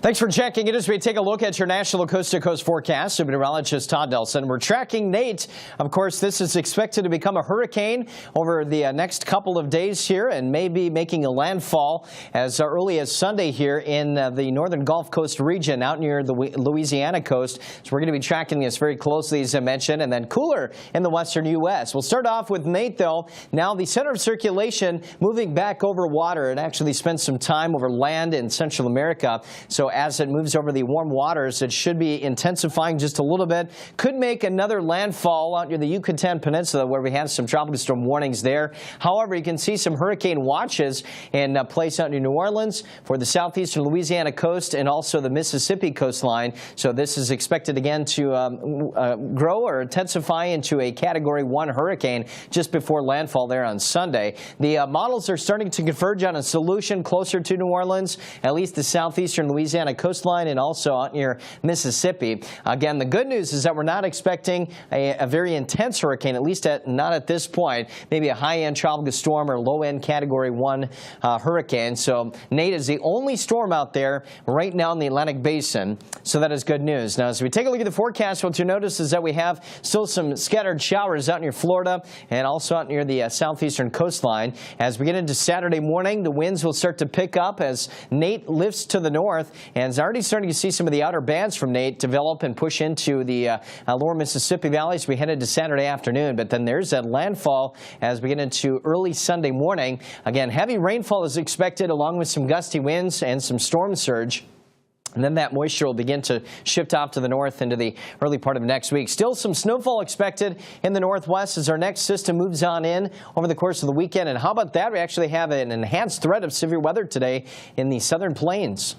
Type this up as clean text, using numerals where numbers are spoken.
Thanks for checking in as we take a look at your national coast-to-coast forecast. Meteorologist Todd Nelson. We're tracking Nate. Of course, this is expected to become a hurricane over the next couple of days here and may be making a landfall as early as Sunday here in the northern Gulf Coast region out near the Louisiana coast. So we're going to be tracking this very closely, as I mentioned, and then cooler in the western U.S. We'll start off with Nate, though. Now the center of circulation moving back over water. It actually spent some time over land in Central America. So as it moves over the warm waters, it should be intensifying just a little bit. Could make another landfall out near the Yucatan Peninsula, where we have some tropical storm warnings there. However, you can see some hurricane watches in place out near New Orleans for the southeastern Louisiana coast and also the Mississippi coastline. So this is expected again to grow or intensify into a Category 1 hurricane just before landfall there on Sunday. The models are starting to converge on a solution closer to New Orleans, at least the southeastern Louisiana coastline, and also out near Mississippi. Again, the good news is that we're not expecting a very intense hurricane, at least not at this point. Maybe a high-end tropical storm or low-end Category 1 hurricane. So Nate is the only storm out there right now in the Atlantic Basin. So that is good news. Now, as we take a look at the forecast, what you notice is that we have still some scattered showers out near Florida and also out near the southeastern coastline. As we get into Saturday morning, the winds will start to pick up as Nate lifts to the north, and is already starting to see some of the outer bands from Nate develop and push into the lower Mississippi Valley as we head into Saturday afternoon. But then there's that landfall as we get into early Sunday morning. Again, heavy rainfall is expected along with some gusty winds and some storm surge. And then that moisture will begin to shift off to the north into the early part of next week. Still some snowfall expected in the northwest as our next system moves on in over the course of the weekend. And how about that? We actually have an enhanced threat of severe weather today in the southern plains.